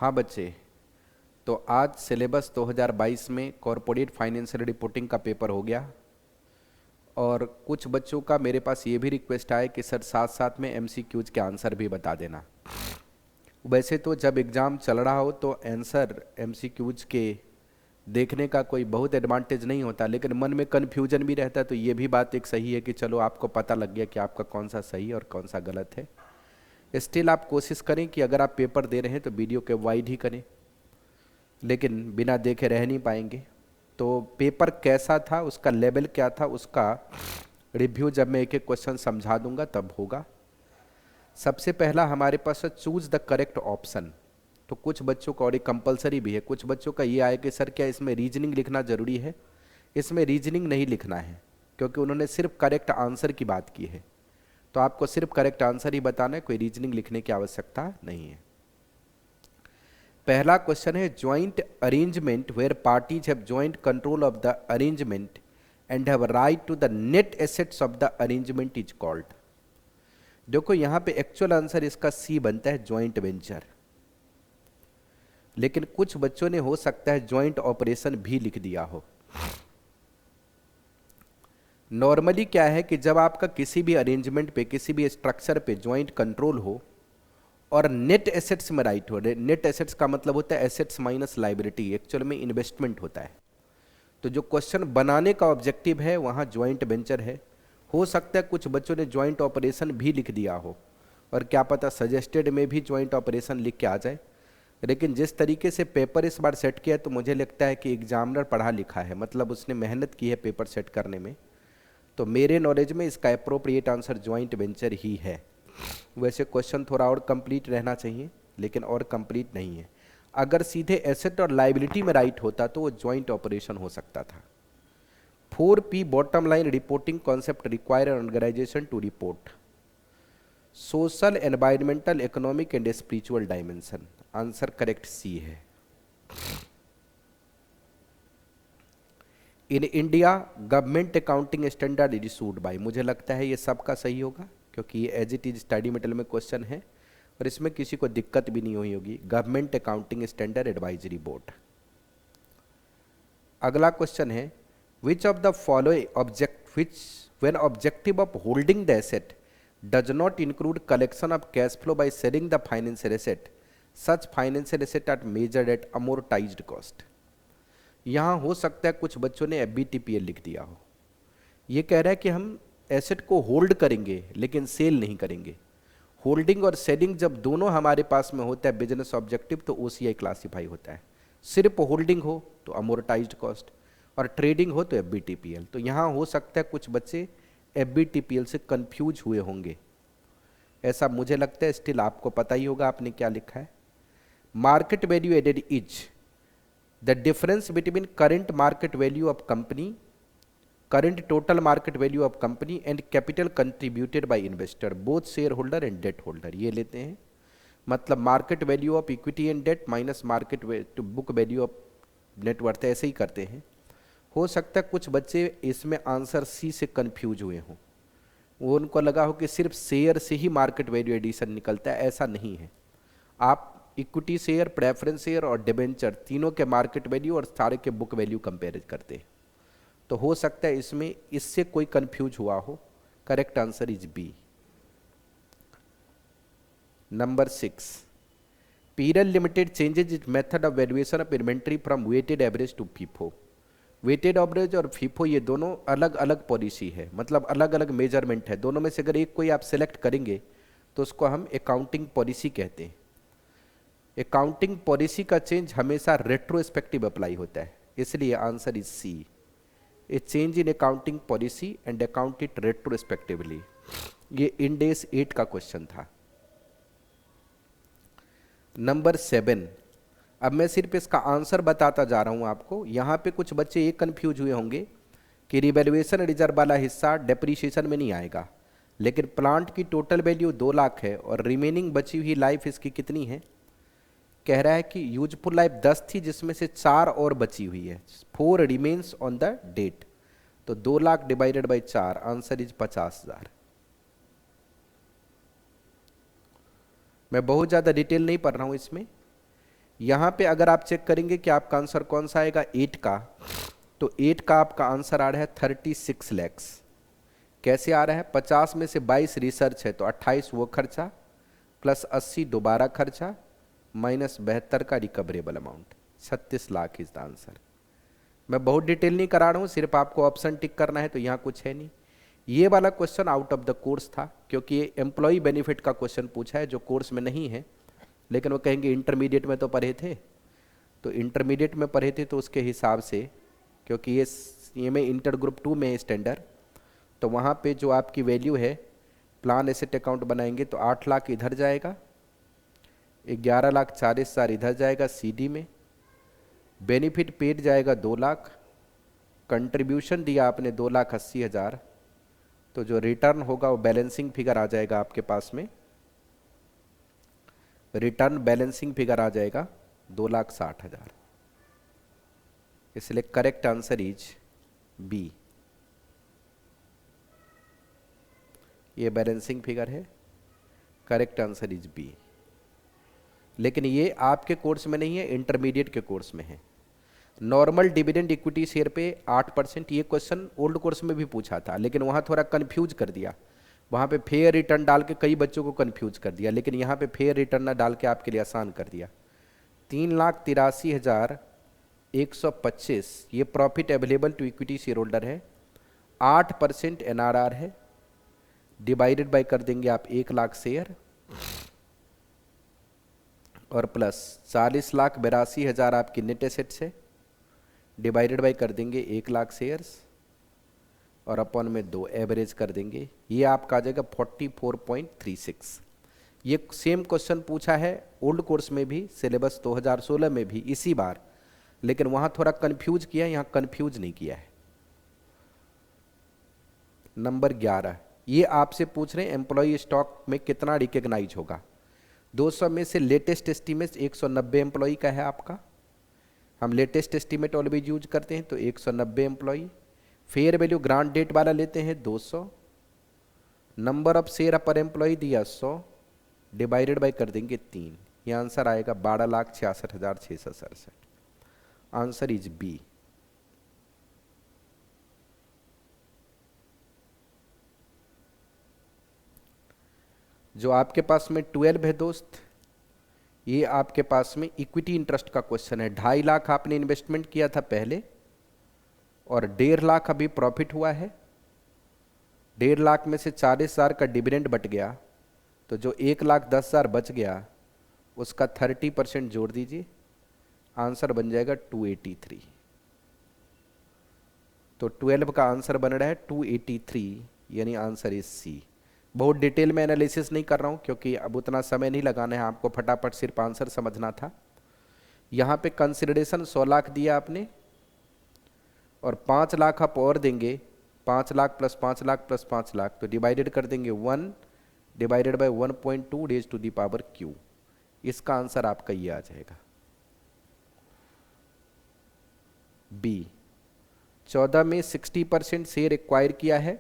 हाँ बच्चे, तो आज सिलेबस 2022 में कॉरपोरेट फाइनेंशियल रिपोर्टिंग का पेपर हो गया। और कुछ बच्चों का मेरे पास ये भी रिक्वेस्ट आया कि सर साथ साथ में एमसीक्यूज के आंसर भी बता देना। वैसे तो जब एग्ज़ाम चल रहा हो तो आंसर एमसीक्यूज के देखने का कोई बहुत एडवांटेज नहीं होता, लेकिन मन में कन्फ्यूजन भी रहता है। तो ये भी बात एक सही है कि चलो आपको पता लग गया कि आपका कौन सा सही और कौन सा गलत है। स्टिल आप कोशिश करें कि अगर आप पेपर दे रहे हैं तो वीडियो के वाइड ही करें, लेकिन बिना देखे रह नहीं पाएंगे। तो पेपर कैसा था, उसका लेवल क्या था, उसका रिव्यू जब मैं एक एक क्वेश्चन समझा दूंगा तब होगा। सबसे पहला हमारे पास है चूज द करेक्ट ऑप्शन। तो कुछ बच्चों का, और ये कंपलसरी भी है, कुछ बच्चों का ये आया कि सर क्या इसमें रीजनिंग लिखना ज़रूरी है। इसमें रीजनिंग नहीं लिखना है क्योंकि उन्होंने सिर्फ करेक्ट आंसर की बात की है। तो आपको सिर्फ करेक्ट आंसर ही बताना है, कोई रीजनिंग लिखने की आवश्यकता नहीं है। पहला क्वेश्चन है joint arrangement where parties have joint control of the arrangement and have right to the net assets of the arrangement is called. देखो यहां पे एक्चुअल आंसर इसका सी बनता है ज्वाइंट वेंचर, लेकिन कुछ बच्चों ने हो सकता है ज्वाइंट ऑपरेशन भी लिख दिया हो। नॉर्मली क्या है कि जब आपका किसी भी अरेंजमेंट पे, किसी भी स्ट्रक्चर पे ज्वाइंट कंट्रोल हो और नेट एसेट्स में राइट हो, नेट एसेट्स का मतलब होता है एसेट्स माइनस लाइबिलिटी, एक्चुअल में इन्वेस्टमेंट होता है। तो जो क्वेश्चन बनाने का ऑब्जेक्टिव है वहाँ ज्वाइंट वेंचर है। हो सकता है कुछ बच्चों ने ज्वाइंट ऑपरेशन भी लिख दिया हो, और क्या पता सजेस्टेड में भी ज्वाइंट ऑपरेशन लिख के आ जाए। लेकिन जिस तरीके से पेपर इस बार सेट किया तो मुझे लगता है कि एग्जामिनर पढ़ा लिखा है, मतलब उसने मेहनत की है पेपर सेट करने में। तो मेरे नॉलेज में इसका अप्रोप्रिएट आंसर ज्वाइंट वेंचर ही है। वैसे क्वेश्चन थोड़ा और कंप्लीट रहना चाहिए, लेकिन और कंप्लीट नहीं है। अगर सीधे एसेट और लाइबिलिटी में राइट होता तो वो ज्वाइंट ऑपरेशन हो सकता था। 4P bottom line reporting concept require an organisation to report social, environmental, economic and spiritual dimension. Answer correct C है। In India government accounting standard is issued by, मुझे लगता है ये सबका सही होगा क्योंकि ये as it is study material में क्वेश्चन है और इसमें किसी को दिक्कत भी नहीं हुई होगी। Government accounting standard advisory board. अगला क्वेश्चन है which of the following object which when objective of holding the asset does not include collection of cash flow by selling the financial asset, such financial asset are measured at amortised cost. यहाँ हो सकता है कुछ बच्चों ने FVTPL लिख दिया हो। ये कह रहा है कि हम एसेट को होल्ड करेंगे लेकिन सेल नहीं करेंगे। होल्डिंग और सेलिंग जब दोनों हमारे पास में होता है बिजनेस ऑब्जेक्टिव तो OCI क्लासीफाई होता है। सिर्फ होल्डिंग हो तो अमोर्टाइज्ड कॉस्ट और ट्रेडिंग हो तो FVTPL। तो यहाँ हो सकता है कुछ बच्चे FVTPL से कंफ्यूज हुए होंगे, ऐसा मुझे लगता है। स्टिल आपको पता ही होगा आपने क्या लिखा है। Market value added is the difference between current market value of company, current total market value of company and capital contributed by investor both shareholder and debt holder। ये लेते हैं, मतलब market value of equity and debt minus market book value of net worth, ऐसे ही करते हैं। हो सकता है कुछ बच्चे इसमें आंसर सी से कंफ्यूज हुए हों, वो उनको लगा हो कि सिर्फ शेयर से ही मार्केट वैल्यू एडिशन निकलता है। ऐसा नहीं है। आप इक्विटी शेयर, प्रेफरेंस शेयर और डिबेंचर तीनों के मार्केट वैल्यू और सारे के बुक वैल्यू कंपेयर करते हैं। तो हो सकता है इसमें इससे कोई कंफ्यूज हुआ हो। Correct answer is B. Number 6 Pearl limited changes it method of valuation of inventory from weighted average to FIFO. Weighted average और फीफो ये दोनों अलग अलग पॉलिसी है, मतलब अलग अलग मेजरमेंट है। दोनों में से अगर एक कोई आप सेलेक्ट करेंगे तो उसको हम अकाउंटिंग पॉलिसी कहते हैं। अकाउंटिंग पॉलिसी का चेंज हमेशा रेट्रोस्पेक्टिव अप्लाई होता है, इसलिए answer is C. A change in accounting policy and account it retrospectively. ये इंडेस 8 का क्वेश्चन था। नंबर 7, अब मैं सिर्फ इसका आंसर बताता जा रहा हूं आपको। यहां पे कुछ बच्चे ये कंफ्यूज हुए होंगे कि रिवैल्यूएशन रिजर्व वाला हिस्सा डेप्रीशिएशन में नहीं आएगा, लेकिन प्लांट की टोटल वैल्यू 2 लाख है और रिमेनिंग बची हुई लाइफ इसकी कितनी है। कह रहा है कि यूजफुल लाइफ 10 थी जिसमें से 4 और बची हुई है, 4 रिमेन्स ऑन द डेट। तो 2 lakh divided by 4, answer is 50,000। मैं बहुत ज़्यादा डिटेल नहीं पढ़ रहा हूँ इसमें। यहाँ पे अगर आप चेक करेंगे कि आपका आंसर कौन सा आएगा 8 का, तो 8 का आपका आंसर आ रहा है 36 लैक्स। कैसे आ रहा है? 50 में से 22 रिसर्च है तो 28 वो खर्चा प्लस 80 दोबारा खर्चा माइनस 72 का recoverable amount, 36 lakh is the answer. मैं बहुत डिटेल नहीं करा रहा हूँ, सिर्फ आपको ऑप्शन टिक करना है, तो यहाँ कुछ है नहीं। ये वाला question out of the course था, क्योंकि ये एम्प्लॉय बेनिफिट का क्वेश्चन पूछा है जो कोर्स में नहीं है, लेकिन वो कहेंगे इंटरमीडिएट में तो पढ़े थे, तो इंटरमीडिएट में पढ़े थे तो उसके हिसाब से, क्योंकि ये में इंटर ग्रुप 2 में स्टैंडर्ड, तो वहाँ पे जो आपकी वैल्यू है प्लान एसेट अकाउंट बनाएंगे तो 8 लाख इधर जाएगा, 11,40,000 इधर जाएगा सीडी में, बेनिफिट पेड जाएगा 2 लाख, कंट्रीब्यूशन दिया आपने 2,80,000, तो जो रिटर्न होगा वो बैलेंसिंग फिगर आ जाएगा आपके पास में, रिटर्न बैलेंसिंग फिगर आ जाएगा 2,60,000। इसलिए करेक्ट आंसर इज बी। ये बैलेंसिंग फिगर है, करेक्ट आंसर इज बी। लेकिन ये आपके कोर्स में नहीं है, इंटरमीडिएट के कोर्स में है। नॉर्मल डिविडेंड इक्विटी शेयर पे 8%, ये क्वेश्चन ओल्ड कोर्स में भी पूछा था, लेकिन वहाँ थोड़ा कंफ्यूज कर दिया, वहाँ पे फेयर रिटर्न डाल के कई बच्चों को कंफ्यूज कर दिया, लेकिन यहाँ पे फेयर रिटर्न ना डाल के आपके लिए आसान कर दिया। 3,83,125 ये profit available to equity shareholder है, 8% एनआरआर है, डिवाइडेड बाय कर देंगे आप 1 लाख शेयर और प्लस 40,82,000 आपकी नेट एसेट्स है, डिवाइडेड बाय कर देंगे 1 लाख शेयर्स और अपन में 2 एवरेज कर देंगे, ये आपका आ जाएगा 44.36। ये सेम क्वेश्चन पूछा है ओल्ड कोर्स में भी, सिलेबस 2016 में भी इसी बार, लेकिन वहाँ थोड़ा कंफ्यूज किया, यहाँ कंफ्यूज नहीं किया है। नंबर 11, ये आपसे पूछ रहे हैं एम्प्लॉय स्टॉक में कितना रिकग्नाइज होगा। 200 में से लेटेस्ट एस्टीमेट 190 एम्प्लॉय का है आपका, हम लेटेस्ट एस्टीमेट ऑलवेज यूज करते हैं, तो 190 employ. Fair value grant date वाला लेते हैं 200, नंबर ऑफ शेयर पर एम्प्लॉय दिया 100, डिवाइडेड बाय कर देंगे 3, ये आंसर आएगा 12,66,667। Answer is B. जो आपके पास में 12 है दोस्त, ये आपके पास में इक्विटी इंटरेस्ट का क्वेश्चन है। 2.5 लाख आपने इन्वेस्टमेंट किया था पहले और 1.5 लाख अभी प्रॉफिट हुआ है, 1.5 लाख में से 40,000 का डिविडेंड बट गया, तो जो 1,10,000 बच गया उसका 30% जोड़ दीजिए, आंसर बन जाएगा 283। तो 12 का आंसर बन रहा है 283, यानी आंसर इज सी। बहुत डिटेल में एनालिसिस नहीं कर रहा हूँ क्योंकि अब उतना समय नहीं लगाना है आपको, फटाफट सिर्फ आंसर समझना था। यहाँ पे कंसिडरेशन 100 लाख दिया आपने और 5 लाख आप और देंगे, 5 लाख प्लस 5 लाख प्लस 5 लाख, तो डिवाइडेड कर देंगे 1 divided by 1.2 raise to the power Q. इसका आंसर आपका ये आ जाएगा बी। 14 में 60% शेयर एक्वायर किया है,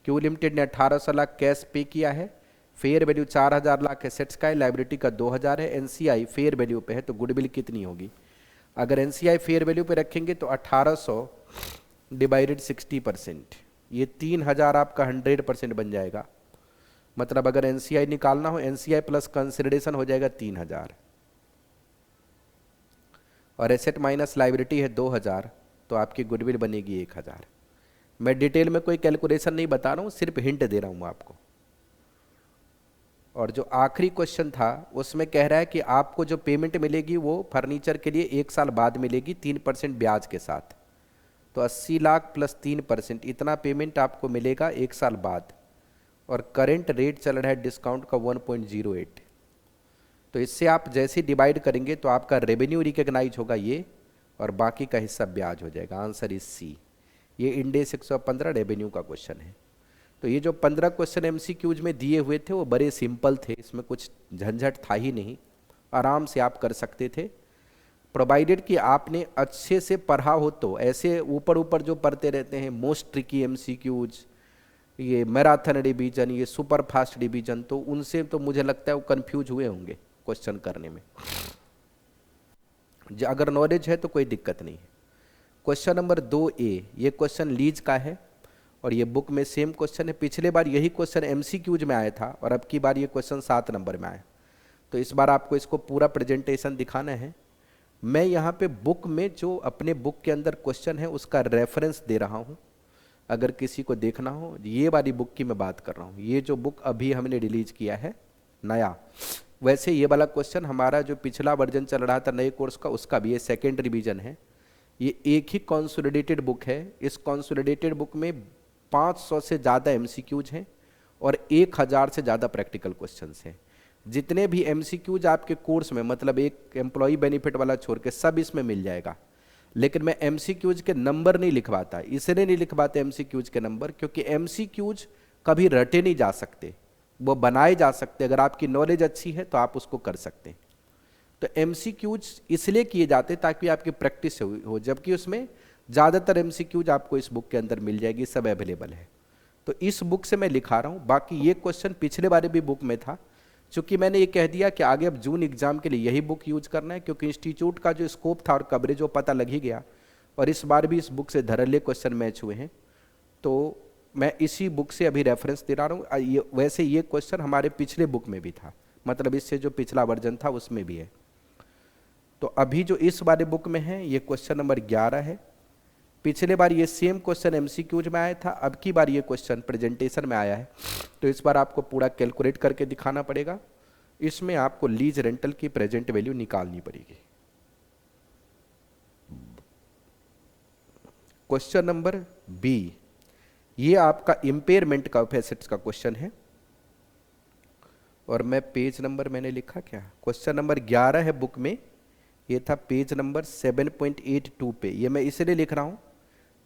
क्यू लिमिटेड ने 1800 लाख कैश पे किया है, फेयर वैल्यू 4,000 लाख एसेट्स का है, लाइबिलिटी का 2,000 है, एनसीआई फेयर वैल्यू पे है, तो गुडविल कितनी होगी। अगर एनसीआई फेयर वैल्यू पे रखेंगे तो 1800 डिवाइडेड 60%, ये 3,000 आपका 100% बन जाएगा। मतलब अगर एनसीआई निकालना हो, एनसीआई प्लस कंसिडरेशन हो जाएगा 3,000 और एसेट माइनस लाइबिलिटी है 2,000, तो आपकी गुडविल बनेगी 1,000। मैं डिटेल में कोई कैलकुलेशन नहीं बता रहा हूँ, सिर्फ हिंट दे रहा हूँ आपको। और जो आखिरी क्वेश्चन था उसमें कह रहा है कि आपको जो पेमेंट मिलेगी वो फर्नीचर के लिए 1 साल बाद मिलेगी 3% ब्याज के साथ, तो 80 लाख प्लस 3%, इतना पेमेंट आपको मिलेगा 1 साल बाद, और करेंट रेट चल रहा है डिस्काउंट का 1.08। तो इससे आप जैसे डिवाइड करेंगे तो आपका रेवेन्यू रिकग्नाइज होगा ये, और बाकी का हिस्सा ब्याज हो जाएगा। Answer is C. ये इंडेक्स 115 रेवेन्यू का क्वेश्चन है। तो ये जो 15 क्वेश्चन एमसीक्यूज में दिए हुए थे वो बड़े सिंपल थे, इसमें कुछ झंझट था ही नहीं, आराम से आप कर सकते थे, प्रोवाइडेड कि आपने अच्छे से पढ़ा हो। तो ऐसे ऊपर ऊपर जो पढ़ते रहते हैं मोस्ट ट्रिकी एमसीक्यूज, ये मैराथन डिवीजन, ये सुपर फास्ट डिवीजन, तो उनसे तो मुझे लगता है वो कंफ्यूज हुए होंगे क्वेश्चन करने में। अगर नॉलेज है तो कोई दिक्कत नहीं है। क्वेश्चन नंबर 2A, ये क्वेश्चन लीज का है और ये बुक में सेम क्वेश्चन है। पिछले बार यही क्वेश्चन MCQs में आया था और अब की बार ये क्वेश्चन 7 नंबर में आया, तो इस बार आपको इसको पूरा प्रेजेंटेशन दिखाना है। मैं यहाँ पे बुक में जो अपने बुक के अंदर क्वेश्चन है उसका रेफरेंस दे रहा हूँ, अगर किसी को देखना हो। ये वाली बुक की मैं बात कर रहा हूँ, ये जो बुक अभी हमने रिलीज किया है नया। वैसे ये वाला क्वेश्चन हमारा जो पिछला वर्जन चल रहा था नए कोर्स का, उसका भी ये सेकेंड रिवीजन है। ये एक ही कॉन्सोलिडेटेड बुक है। इस कॉन्सोलिडेटेड बुक में 500 से ज़्यादा MCQs हैं और 1000 से ज़्यादा प्रैक्टिकल क्वेश्चंस हैं। जितने भी MCQs आपके कोर्स में, मतलब एक एम्प्लॉय बेनिफिट वाला छोड़ के, सब इसमें मिल जाएगा। लेकिन मैं MCQs के नंबर नहीं लिखवाता, इसलिए नहीं लिखवाते MCQs के नंबर क्योंकि MCQs कभी रटे नहीं जा सकते, वो बनाए जा सकते। अगर आपकी नॉलेज अच्छी है तो आप उसको कर सकते हैं। तो MCQs इसलिए किए जाते ताकि आपकी प्रैक्टिस हो, जबकि उसमें ज़्यादातर MCQs आपको इस बुक के अंदर मिल जाएगी, सब अवेलेबल है। तो इस बुक से मैं लिखा रहा हूँ। बाकी ये क्वेश्चन पिछले बारे भी बुक में था, चूंकि मैंने ये कह दिया कि आगे अब जून एग्जाम के लिए यही बुक यूज करना है, क्योंकि इंस्टीट्यूट का जो स्कोप था और कवरेज वो पता लग ही गया, और इस बार भी इस बुक से धड़ल्ले क्वेश्चन मैच हुए हैं, तो मैं इसी बुक से अभी रेफरेंस दे रहा हूँ। वैसे ये क्वेश्चन हमारे पिछले बुक में भी था, मतलब इससे जो पिछला वर्जन था उसमें भी है। तो अभी जो इस वाले बुक में है ये क्वेश्चन नंबर 11 है। पिछले बार ये सेम क्वेश्चन MCQs में आया था, अब की बार ये क्वेश्चन प्रेजेंटेशन में आया है, तो इस बार आपको पूरा कैलकुलेट करके दिखाना पड़ेगा। इसमें आपको लीज रेंटल की प्रेजेंट वैल्यू निकालनी पड़ेगी। क्वेश्चन नंबर B, ये आपका इंपेयरमेंट का एसेट्स का क्वेश्चन है, और मैं पेज नंबर मैंने लिखा क्या, क्वेश्चन नंबर 11 है बुक में, ये था पेज नंबर 7.82 पे। ये मैं इसलिए लिख रहा हूँ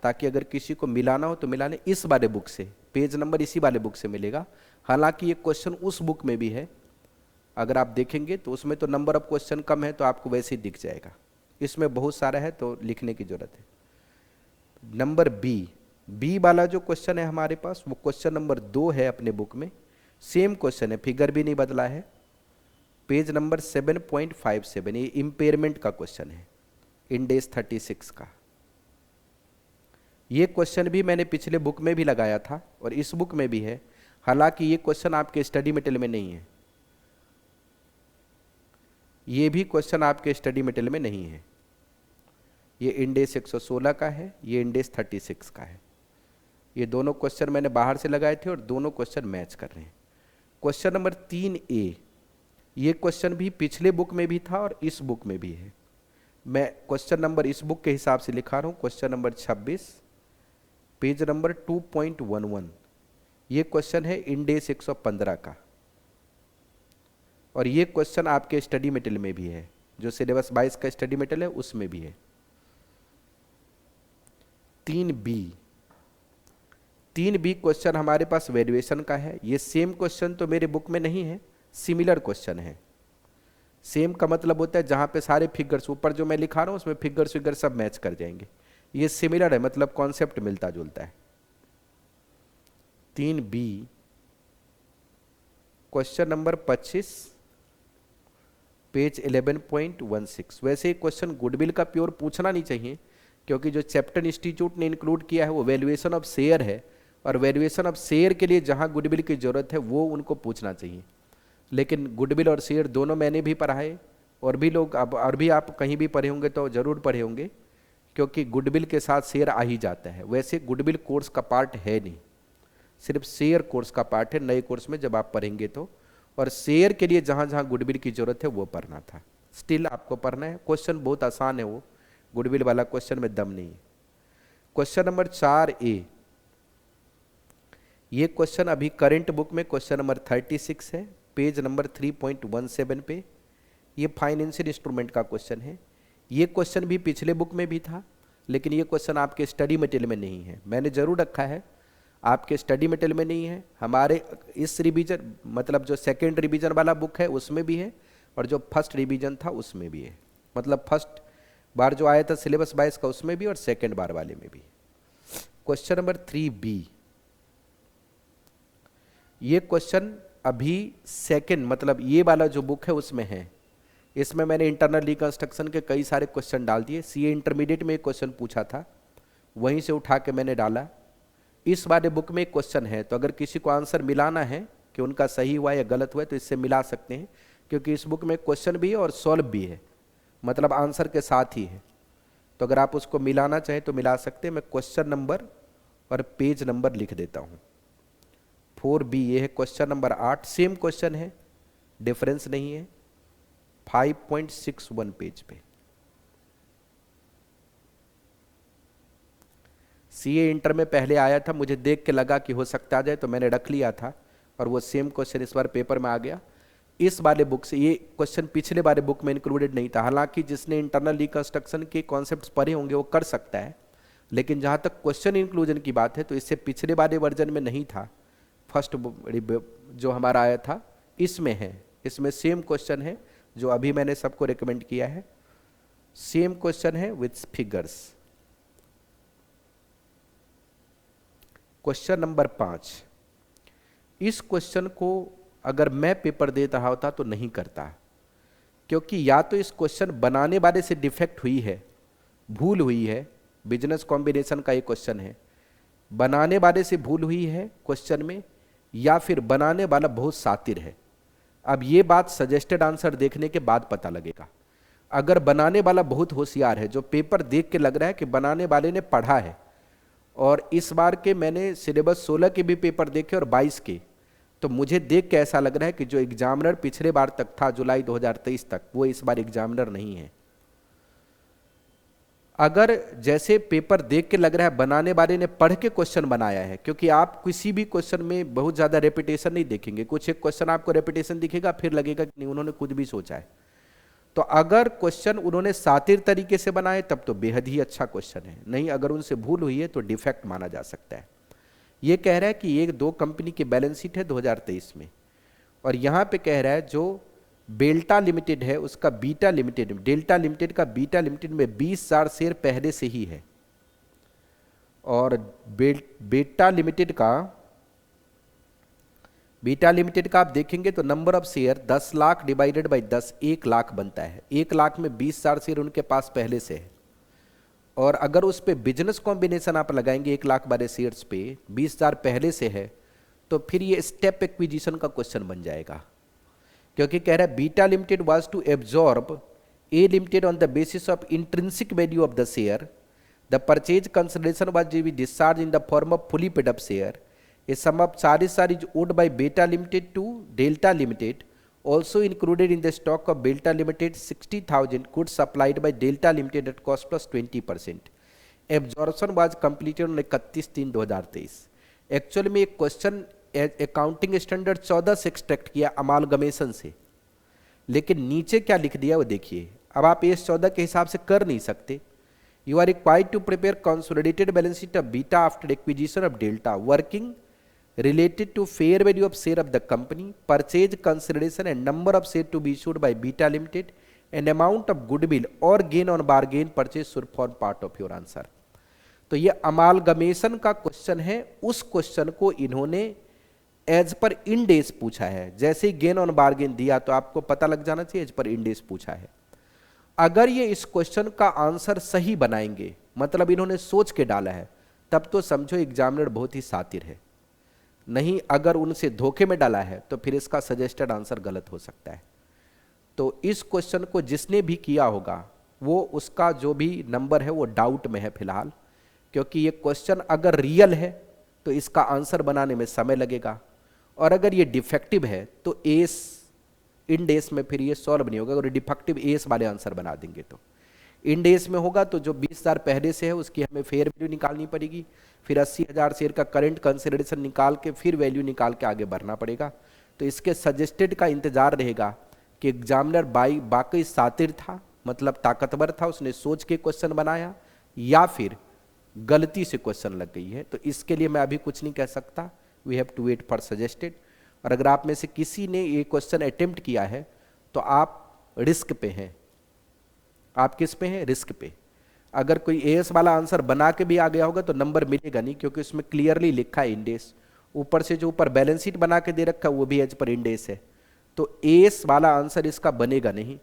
ताकि अगर किसी को मिलाना हो तो मिला ले, इस वाले बुक से पेज नंबर इसी वाले बुक से मिलेगा। हालांकि ये क्वेश्चन उस बुक में भी है, अगर आप देखेंगे तो उसमें तो नंबर ऑफ क्वेश्चन कम है तो आपको वैसे ही दिख जाएगा, इसमें बहुत सारा है तो लिखने की जरूरत है। नंबर बी वाला जो क्वेश्चन है हमारे पास वो क्वेश्चन नंबर 2 है अपने बुक में, सेम क्वेश्चन है, फिगर भी नहीं बदला है, पेज नंबर 7.57। ये इंपेयरमेंट का क्वेश्चन है, इंडेस 36 का। ये क्वेश्चन भी मैंने पिछले बुक में भी लगाया था और इस बुक में भी है, हालांकि ये क्वेश्चन आपके स्टडी मटेरियल में नहीं है, ये भी क्वेश्चन आपके स्टडी मटेरियल में नहीं है। ये इंडेस 116 का है, ये इंडेस 36 का है। ये दोनों क्वेश्चन मैंने बाहर से लगाए थे और दोनों क्वेश्चन मैच कर रहे हैं। क्वेश्चन नंबर 3A, ये क्वेश्चन भी पिछले बुक में भी था और इस बुक में भी है। मैं क्वेश्चन नंबर इस बुक के हिसाब से लिखा रहा हूँ, क्वेश्चन नंबर 26, पेज नंबर 2.11। ये क्वेश्चन है इंडेस 115 का, और ये क्वेश्चन आपके स्टडी मटेरियल में भी है, जो सिलेबस 22 का स्टडी मटेरियल है उसमें भी है। 3B क्वेश्चन हमारे पास वैल्यूएशन का है। ये सेम क्वेश्चन तो मेरे बुक में नहीं है, सिमिलर क्वेश्चन है। सेम का मतलब होता है जहां पे सारे फिगर्स ऊपर जो मैं लिखा रहा हूं उसमें फिगर्स फिगर सब मैच कर जाएंगे। ये सिमिलर है, मतलब कॉन्सेप्ट मिलता जुलता है। 3B question number 25, page 11.16। वैसे ही क्वेश्चन गुडविल का प्योर पूछना नहीं चाहिए, क्योंकि जो चैप्टर इंस्टीट्यूट ने इंक्लूड किया है वो वैल्यूएशन ऑफ शेयर है, और वैल्यूएशन ऑफ शेयर के लिए जहां गुडविल की जरूरत है वो उनको पूछना चाहिए। लेकिन गुडविल और शेयर दोनों मैंने भी पढ़ा है, और भी लोग अब और भी आप कहीं भी पढ़े होंगे तो जरूर पढ़े होंगे, क्योंकि गुडविल के साथ शेयर आ ही जाता है। वैसे गुडविल कोर्स का पार्ट है नहीं, सिर्फ शेयर कोर्स का पार्ट है नए कोर्स में जब आप पढ़ेंगे तो, और शेयर के लिए जहां जहां गुडविल की जरूरत है वो पढ़ना था। स्टिल आपको पढ़ना है, क्वेश्चन बहुत आसान है, वो गुडविल वाला क्वेश्चन में दम नहीं है। क्वेश्चन नंबर 4A, ये क्वेश्चन अभी करंट बुक में क्वेश्चन नंबर 36 है, पेज नंबर 3.17 पे। ये फाइनेंशियल इंस्ट्रूमेंट का क्वेश्चन है। ये क्वेश्चन भी पिछले बुक में भी था, लेकिन ये क्वेश्चन आपके स्टडी मटेरियल में नहीं है। मैंने जरूर रखा है, आपके स्टडी मटेरियल में नहीं है, हमारे इस रिवीजन मतलब जो सेकेंड रिवीजन वाला बुक है उसमें भी है, और जो फर्स्ट रिवीजन था उसमें भी है। मतलब फर्स्ट बार जो आया था सिलेबस 22 का उसमें भी और सेकेंड बार वाले में भी। क्वेश्चन नंबर 3B, ये क्वेश्चन अभी सेकेंड मतलब ये वाला जो बुक है उसमें है, इसमें मैंने इंटरनल रिकंस्ट्रक्शन के कई सारे क्वेश्चन डाल दिए। सीए इंटरमीडिएट में एक क्वेश्चन पूछा था, वहीं से उठा के मैंने डाला। इस वाले बुक में एक क्वेश्चन है, तो अगर किसी को आंसर मिलाना है कि उनका सही हुआ या गलत हुआ है तो इससे मिला सकते हैं, क्योंकि इस बुक में क्वेश्चन भी है और सॉल्व भी है, मतलब आंसर के साथ ही है। तो अगर आप उसको मिलाना चाहें तो मिला सकते हैं। मैं क्वेश्चन नंबर और पेज नंबर लिख देता हूँ। 4B ये है क्वेश्चन नंबर 8, सेम क्वेश्चन है, डिफरेंस नहीं है, 5.61 पेज पे। सीए इंटर में पहले आया था, मुझे देख के लगा कि हो सकता आ जाए तो मैंने रख लिया था, और वो सेम क्वेश्चन इस बार पेपर में आ गया। इस वाले बुक से ये क्वेश्चन पिछले वाले बुक में इंक्लूडेड नहीं था। हालांकि जिसने इंटरनल रिकंस्ट्रक्शन के कॉन्सेप्ट्स पढ़े होंगे वो कर सकता है, लेकिन जहाँ तक क्वेश्चन इंक्लूजन की बात है तो इससे पिछले वाले वर्जन में नहीं था। फर्स्ट जो हमारा आया था इसमें है, इसमें सेम क्वेश्चन है जो अभी मैंने सबको रिकमेंड किया है, सेम क्वेश्चन है विथ फिगर्स। क्वेश्चन नंबर 5, इस क्वेश्चन को अगर मैं पेपर देता होता तो नहीं करता, क्योंकि या तो इस क्वेश्चन बनाने वाले से डिफेक्ट हुई है, भूल हुई है। बिजनेस कॉम्बिनेशन का ये क्वेश्चन है, बनाने वाले से भूल हुई है क्वेश्चन में, या फिर बनाने वाला बहुत शातिर है। अब ये बात सजेस्टेड आंसर देखने के बाद पता लगेगा। अगर बनाने वाला बहुत होशियार है, जो पेपर देख के लग रहा है कि बनाने वाले ने पढ़ा है, और इस बार के मैंने सिलेबस 16 के भी पेपर देखे और 22 के, तो मुझे देख के ऐसा लग रहा है कि जो एग्जामिनर पिछले बार तक था जुलाई 2023 तक, वो इस बार एग्जामिनर नहीं है। अगर जैसे पेपर देख के लग रहा है बनाने वाले ने पढ़ के क्वेश्चन बनाया है, क्योंकि आप किसी भी क्वेश्चन में बहुत ज़्यादा रेपिटेशन नहीं देखेंगे, कुछ एक क्वेश्चन आपको रेपिटेशन दिखेगा, फिर लगेगा कि नहीं उन्होंने खुद भी सोचा है। तो अगर क्वेश्चन उन्होंने शातिर तरीके से बनाए तब तो बेहद ही अच्छा क्वेश्चन है, नहीं अगर उनसे भूल हुई है तो डिफेक्ट माना जा सकता है। ये कह रहा है कि ये 2 कंपनी की बैलेंस शीट है 2023 में, और यहाँ पे कह रहा है जो बेल्टा लिमिटेड है उसका बीटा लिमिटेड, डेल्टा लिमिटेड का बीटा लिमिटेड में 20,000 शेयर पहले से ही है, और बीटा लिमिटेड का आप देखेंगे तो number of share 10 lakh divided by 10 1 lakh बनता है। 1 लाख में 20,000 शेयर उनके पास पहले से है, और अगर उस पे बिजनेस कॉम्बिनेशन आप लगाएंगे 1 लाख वाले शेयर्स पे 20,000 पहले से है, तो फिर ये स्टेप एक्विजिशन का क्वेश्चन बन जाएगा। क्योंकि कह रहा है Beta limited was to absorb A limited on the basis of intrinsic value of the share, the purchase consideration was to be discharge in the form of fully paid up share, a sum of sorry is owed by Beta limited to Delta limited, also included in the stock of Delta Limited 60,000 goods supplied by Delta Limited at cost plus 20%. Absorption was completed on 31/3/2023. Actually में एक question accounting standard 14 से extract किया amalgamation से, लेकिन नीचे क्या लिख दिया वो देखिए। अब आप इस 14 के हिसाब से कर नहीं सकते। You are required to prepare consolidated balance sheet of Beta after acquisition of Delta working related to fair value of share of the company, purchase consideration and number of share to be issued by Beta Limited, and amount of goodwill or gain on bargain purchase should form part of your answer. तो ये amalgamation का question है, उस question को इन्होंने as per इंडेस पूछा है। जैसे ही गेन ऑन बार्गेन दिया तो आपको पता लग जाना चाहिए एज पर इंडेस पूछा है। अगर ये इस क्वेश्चन का आंसर सही बनाएंगे, मतलब इन्होंने सोच के डाला है, तब तो समझो एग्जामिनर बहुत ही शातिर है। नहीं अगर उनसे धोखे में डाला है तो फिर इसका सजेस्टेड आंसर गलत हो सकता है। तो इस क्वेश्चन को जिसने भी किया होगा वो उसका जो भी नंबर है वो डाउट में है फिलहाल, क्योंकि ये क्वेश्चन अगर रियल है तो इसका आंसर बनाने में समय लगेगा, और अगर ये डिफेक्टिव है तो एस इंडेस में फिर ये सॉल्व नहीं होगा। अगर डिफेक्टिव एस वाले आंसर बना देंगे तो इंडेस में होगा तो जो 20,000 पहले से है उसकी हमें फेयर वैल्यू निकालनी पड़ेगी, फिर 80,000 शेयर का करंट कंसिडरेशन निकाल के फिर वैल्यू निकाल के आगे बढ़ना पड़ेगा। तो इसके सजेस्टेड का इंतजार रहेगा कि एग्जामिनर बाकी शातिर था, मतलब ताकतवर था, उसने सोच के क्वेश्चन बनाया, या फिर गलती से क्वेश्चन लग गई है। तो इसके लिए मैं अभी कुछ नहीं कह सकता, we have to wait for suggested. और अगर आप में से किसी ने ये क्वेश्चन अटेम्प्ट किया है तो आप रिस्क पे हैं। आप किस पे हैं? रिस्क पे। अगर कोई एएस वाला आंसर बना के भी आ गया होगा तो नंबर मिलेगा नहीं, क्योंकि उसमें क्लियरली लिखा है इंडेस। ऊपर से जो ऊपर बैलेंस शीट बना के दे रखा है वो भी एज पर इंडेस है, तो एएस वाला आंसर इसका बनेगा नहीं।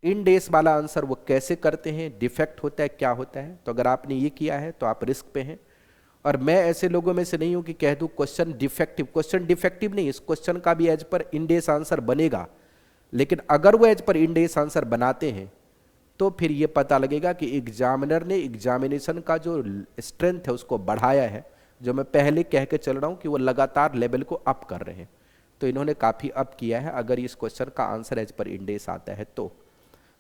इन डेज वाला आंसर वो कैसे करते हैं, डिफेक्ट होता है, क्या होता है। तो अगर आपने ये किया है तो आप रिस्क पे हैं। और मैं ऐसे लोगों में से नहीं हूं कि कह दूं क्वेश्चन डिफेक्टिव। क्वेश्चन डिफेक्टिव नहीं, इस क्वेश्चन का भी एज पर इन डेज आंसर बनेगा, लेकिन अगर वो एज पर इन डेज आंसर बनाते हैं तो फिर ये पता लगेगा कि एग्जामिनर ने एग्जामिनेशन का जो स्ट्रेंथ है उसको बढ़ाया है। जो मैं पहले कह के चल रहा हूं कि वो लगातार लेवल को अप कर रहे हैं, तो इन्होंने काफ़ी अप किया है अगर इस क्वेश्चन का आंसर एज पर इंडेस आता है तो।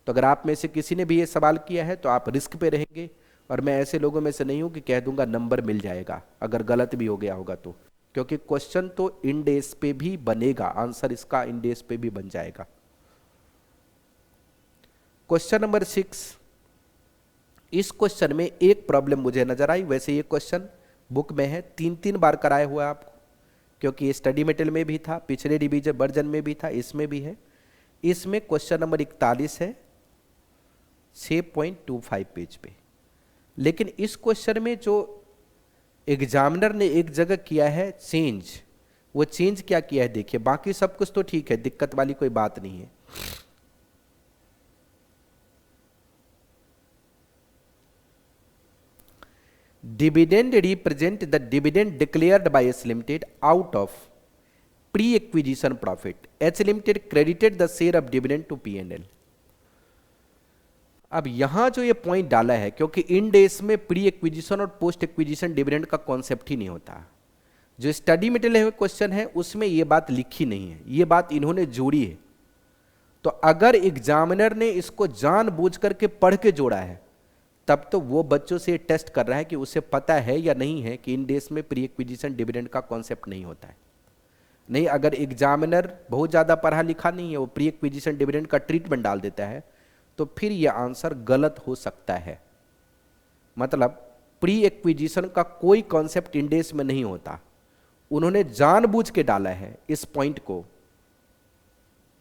अगर आप में से किसी ने भी ये सवाल किया है तो आप रिस्क पे रहेंगे, और मैं ऐसे लोगों में से नहीं हूं कि कह दूंगा नंबर मिल जाएगा अगर गलत भी हो गया होगा तो, क्योंकि क्वेश्चन तो इंडेस पे भी बनेगा, आंसर इसका इंडेस पे भी बन जाएगा। क्वेश्चन नंबर 6, इस क्वेश्चन में एक प्रॉब्लम मुझे नजर आई। वैसे ये क्वेश्चन बुक में है, 3 बार कराया हुआ है आपको, क्योंकि ये स्टडी मटेरियल में भी था, पिछले रिवीजन वर्जन में भी था, इसमें भी है। इसमें क्वेश्चन नंबर 41 है 6.25 पेज पे। लेकिन इस क्वेश्चन में जो एग्जामिनर ने एक जगह किया है चेंज, वो चेंज क्या किया है देखिए। बाकी सब कुछ तो ठीक है, दिक्कत वाली कोई बात नहीं है। Dividend represent the dividend declared by S limited out of pre acquisition profit. H limited credited the share of dividend to P&L। अब यहां जो ये पॉइंट डाला है, क्योंकि इन डेज में प्री एक्विजिशन और पोस्ट एक्विजिशन डिविडेंड का कॉन्सेप्ट ही नहीं होता। जो स्टडी मटेरियल क्वेश्चन है उसमें ये बात लिखी नहीं है, ये बात इन्होंने जोड़ी है। तो अगर एग्जामिनर ने इसको जानबूझ करके पढ़ के जोड़ा है, तब तो वो बच्चों से टेस्ट कर रहा है कि उसे पता है या नहीं है कि इन डेज में प्री एक्विजिशन डिविडेंड का कॉन्सेप्ट नहीं होता है। नहीं, अगर एग्जामिनर बहुत ज़्यादा पढ़ा लिखा नहीं है, वो प्री एक्विजिशन डिविडेंड का ट्रीटमेंट डाल देता है, तो फिर ये आंसर गलत हो सकता है। मतलब प्री एक्विजिशन का कोई कॉन्सेप्ट इन डेज में नहीं होता, उन्होंने जानबूझ के डाला है इस पॉइंट को।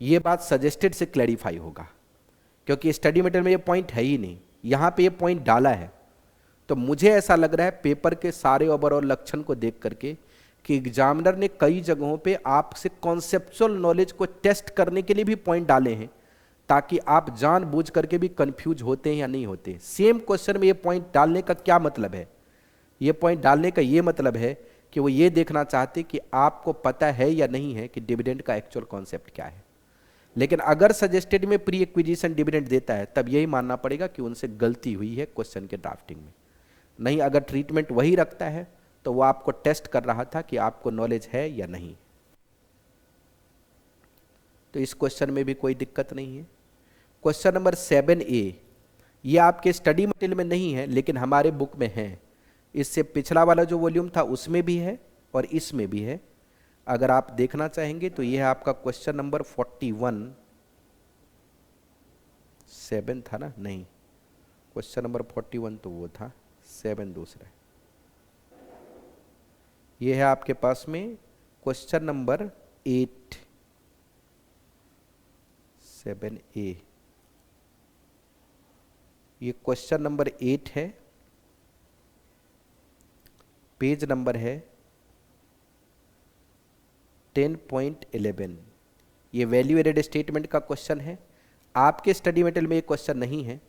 ये बात सजेस्टेड से क्लैरिफाई होगा, क्योंकि स्टडी मटेरियल में ये पॉइंट है ही नहीं, यहां पे ये पॉइंट डाला है। तो मुझे ऐसा लग रहा है पेपर के सारे ओवरऑल लक्षण को देख करके कि एग्जामिनर ने कई जगहों पे आपसे कॉन्सेप्चुअल नॉलेज को टेस्ट करने के लिए भी पॉइंट डाले हैं, ताकि आप जानबूझ करके भी कंफ्यूज होते हैं या नहीं होते। सेम क्वेश्चन में ये पॉइंट डालने का क्या मतलब है? ये पॉइंट डालने का ये मतलब है कि वो ये देखना चाहते कि आपको पता है या नहीं है कि डिविडेंड का एक्चुअल कॉन्सेप्ट क्या है। लेकिन अगर सजेस्टेड में प्री एक्विजिशन डिविडेंड देता है, तब यही मानना पड़ेगा कि उनसे गलती हुई है क्वेश्चन के ड्राफ्टिंग में। नहीं, अगर ट्रीटमेंट वही रखता है तो वो आपको टेस्ट कर रहा था कि आपको नॉलेज है या नहीं। तो इस क्वेश्चन में भी कोई दिक्कत नहीं है। क्वेश्चन नंबर 7A, ये आपके स्टडी मटेरियल में नहीं है लेकिन हमारे बुक में है। इससे पिछला वाला जो वॉल्यूम था उसमें भी है और इसमें भी है। अगर आप देखना चाहेंगे तो यह है आपका क्वेश्चन नंबर 41। 7 था ना? नहीं, क्वेश्चन नंबर 41 तो वो था, 7 दूसरा है। ये है आपके पास में क्वेश्चन नंबर 8, 7A। ये क्वेश्चन नंबर 8 है, पेज नंबर है 10.11। ये वैल्यू एडेड स्टेटमेंट का क्वेश्चन है। आपके स्टडी मटेरियल में ये क्वेश्चन नहीं है,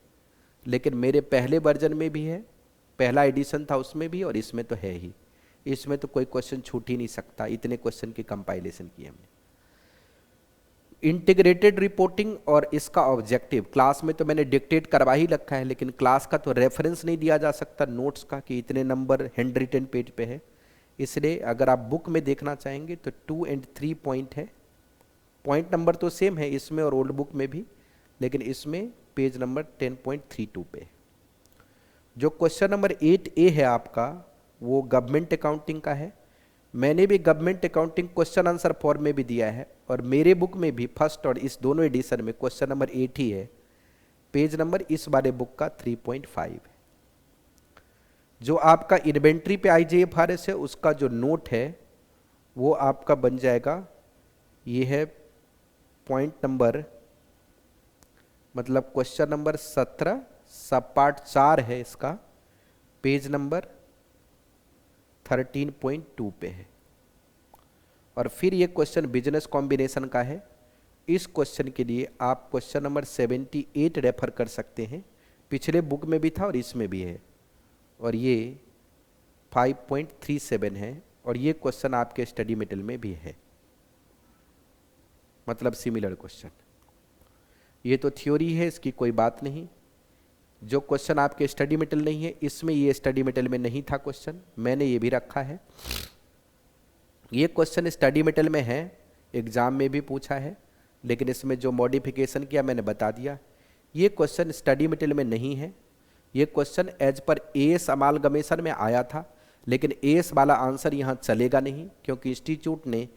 लेकिन मेरे पहले वर्जन में भी है, पहला एडिशन था उसमें भी, और इसमें तो है ही। इसमें तो कोई क्वेश्चन छूट ही नहीं सकता, इतने क्वेश्चन की कंपाइलेशन की हमने। इंटीग्रेटेड रिपोर्टिंग और इसका ऑब्जेक्टिव क्लास में तो मैंने डिक्टेट करवा ही रखा है, लेकिन क्लास का तो रेफरेंस नहीं दिया जा सकता नोट्स का कि इतने नंबर हैंड रिटन पेज पे है। इसलिए अगर आप बुक में देखना चाहेंगे तो 2 और 3 पॉइंट है। पॉइंट नंबर तो सेम है इसमें और ओल्ड बुक में भी, लेकिन इसमें पेज नंबर 10.32 पे। जो क्वेश्चन नंबर 8A है आपका, वो गवर्नमेंट अकाउंटिंग का है। मैंने भी government accounting question answer form में भी दिया है, और मेरे बुक में भी फर्स्ट और इस दोनों एडिशन में क्वेश्चन नंबर 8 ही है। पेज नंबर इस वाले बुक का 3.5 है। जो आपका इन्वेंट्री पे IJFRS है, उसका जो नोट है वो आपका बन जाएगा, ये है पॉइंट नंबर, मतलब क्वेश्चन नंबर 17 सब पार्ट 4 है इसका, पेज नंबर 13.2 पे है। और फिर ये क्वेश्चन बिजनेस कॉम्बिनेशन का है, इस क्वेश्चन के लिए आप क्वेश्चन नंबर 78 रेफर कर सकते हैं, पिछले बुक में भी था और इसमें भी है, और ये 5.37 है, और ये क्वेश्चन आपके स्टडी मटेरियल में भी है, मतलब सिमिलर क्वेश्चन। ये तो थ्योरी है, इसकी कोई बात नहीं। जो क्वेश्चन आपके स्टडी मटेरियल नहीं है, इसमें ये स्टडी मटेरियल में नहीं था क्वेश्चन, मैंने ये भी रखा है। ये क्वेश्चन स्टडी मटेरियल में है, एग्जाम में भी पूछा है, लेकिन इसमें जो मॉडिफिकेशन किया मैंने बता दिया। ये क्वेश्चन स्टडी मटेरियल में नहीं है। ये क्वेश्चन एज पर एएस अमालगमेशन में आया था, लेकिन एएस वाला आंसर यहाँ चलेगा नहीं, क्योंकि इंस्टीट्यूट ने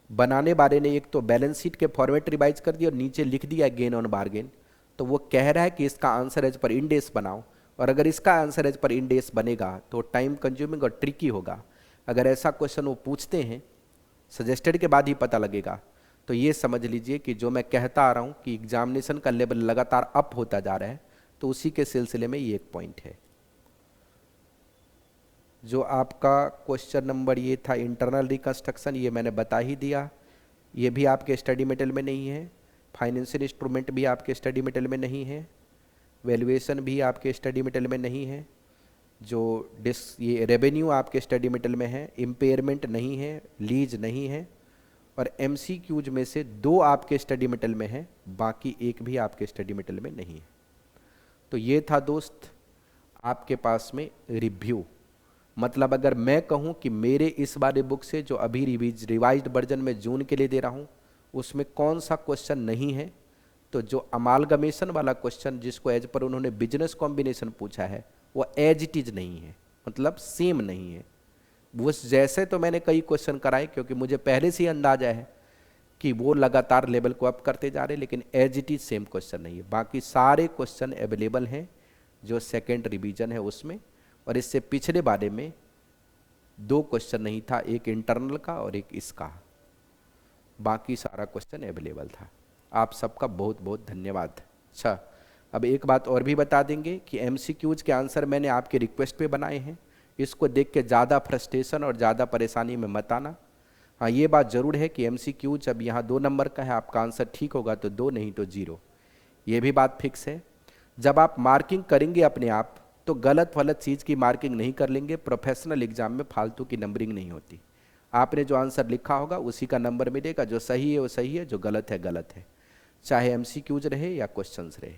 बनाने वाले ने एक तो बैलेंस शीट के फॉर्मेट रिवाइज कर दिया और नीचे लिख दिया गेन ऑन बार्गेन। तो वो कह रहा है कि इसका आंसर एज पर इंडेस बनाओ, और अगर इसका आंसर एज पर इंडेस बनेगा तो टाइम कंज्यूमिंग और ट्रिकी होगा। अगर ऐसा क्वेश्चन वो पूछते हैं सजेस्टेड के बाद ही पता लगेगा। तो ये समझ लीजिए कि जो मैं कहता आ रहा हूँ कि एग्जामिनेशन का लेवल लगातार अप होता जा रहा है, तो उसी के सिलसिले में ये एक पॉइंट है। जो आपका क्वेश्चन नंबर ये था इंटरनल रिकंस्ट्रक्शन, ये मैंने बता ही दिया, ये भी आपके स्टडी मटेरियल में नहीं है। फाइनेंशियल इंस्ट्रूमेंट भी आपके स्टडी मटेरियल में नहीं है। वैल्यूएशन भी आपके स्टडी मटेरियल में नहीं है। जो ये रेवेन्यू आपके स्टडी मटेरियल में है। इम्पेयरमेंट नहीं है, लीज नहीं है, और एमसीक्यूज में से 2 आपके स्टडी मटेरियल में है, बाकी एक भी आपके स्टडी मटेरियल में नहीं है। तो ये था दोस्त आपके पास में रिव्यू। मतलब अगर मैं कहूँ कि मेरे इस वाले बुक से जो अभी रिवाइज्ड वर्जन में जून के लिए दे रहा हूँ, उसमें कौन सा क्वेश्चन नहीं है, तो जो अमालगमेशन वाला क्वेश्चन जिसको एज पर उन्होंने बिजनेस कॉम्बिनेशन पूछा है, वो एज इट इज नहीं है, मतलब सेम नहीं है। वो जैसे तो मैंने कई क्वेश्चन कराए, क्योंकि मुझे पहले से ही अंदाजा है कि वो लगातार लेवल को अप करते जा रहे हैं, लेकिन as it is same question नहीं है। बाकी सारे क्वेश्चन अवेलेबल हैं जो सेकेंड रिवीजन है उसमें, और इससे पिछले बारे में 2 क्वेश्चन नहीं था, एक इंटरनल का और एक इसका। बाकी सारा क्वेश्चन अवेलेबल था। आप सबका बहुत बहुत धन्यवाद। अच्छा, अब एक बात और भी बता देंगे कि एमसीक्यूज के आंसर मैंने आपके रिक्वेस्ट पे बनाए हैं, इसको देख के ज़्यादा फ्रस्ट्रेशन और ज़्यादा परेशानी में मत आना। हाँ, ये बात ज़रूर है कि एमसीक्यूज अब यहाँ 2 नंबर का है, आपका आंसर ठीक होगा तो 2, नहीं तो 0, ये भी बात फिक्स है। जब आप मार्किंग करेंगे अपने आप, तो गलत वलत चीज़ की मार्किंग नहीं कर लेंगे। प्रोफेशनल एग्जाम में फालतू की नंबरिंग नहीं होती। आपने जो आंसर लिखा होगा उसी का नंबर मिलेगा, जो सही है वो सही है, जो गलत है गलत है, चाहे एमसीक्यूज रहे या क्वेश्चंस रहे।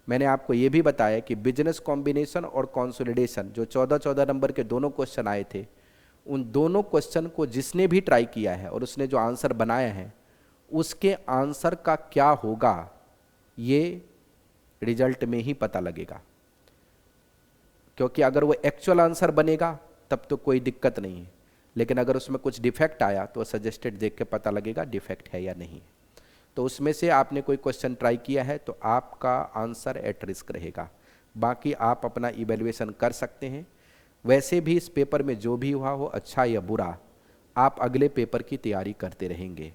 मैंने आपको ये भी बताया कि बिजनेस कॉम्बिनेशन और कंसोलिडेशन जो 14-14 नंबर के दोनों क्वेश्चन आए थे, उन दोनों क्वेश्चन को जिसने भी ट्राई किया है और उसने जो आंसर बनाया है, उसके आंसर का क्या होगा ये रिजल्ट में ही पता लगेगा। क्योंकि अगर वो एक्चुअल आंसर बनेगा तब तो कोई दिक्कत नहीं है, लेकिन अगर उसमें कुछ डिफेक्ट आया तो सजेस्टेड देख के पता लगेगा डिफेक्ट है या नहीं। तो उसमें से आपने कोई क्वेश्चन ट्राई किया है तो आपका आंसर एट रिस्क रहेगा। बाकी आप अपना इवैल्यूएशन कर सकते हैं। वैसे भी इस पेपर में जो भी हुआ हो, अच्छा या बुरा, आप अगले पेपर की तैयारी करते रहेंगे।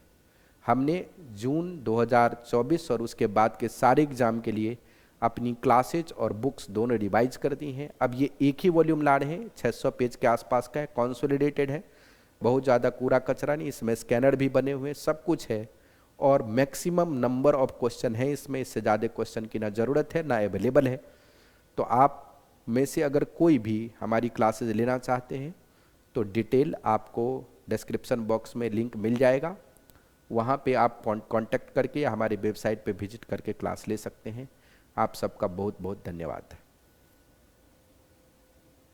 हमने जून 2024 और उसके बाद के सारे एग्ज़ाम के लिए अपनी क्लासेज और बुक्स दोनों रिवाइज कर दी हैं। अब ये एक ही वॉल्यूम ला रहे हैं, 600 पेज के आसपास का है, कॉन्सोलिडेटेड है, बहुत ज़्यादा कूड़ा कचरा नहीं, इसमें स्कैनर भी बने हुए, सब कुछ है, और मैक्सिमम नंबर ऑफ क्वेश्चन है इसमें। इससे ज़्यादा क्वेश्चन की ना ज़रूरत है ना अवेलेबल है। तो आप में से अगर कोई भी हमारी क्लासेज लेना चाहते हैं तो डिटेल आपको डिस्क्रिप्शन बॉक्स में लिंक मिल जाएगा, वहाँ पे आप कांटेक्ट करके या हमारी वेबसाइट पे विजिट करके क्लास ले सकते हैं। आप सबका बहुत बहुत धन्यवाद।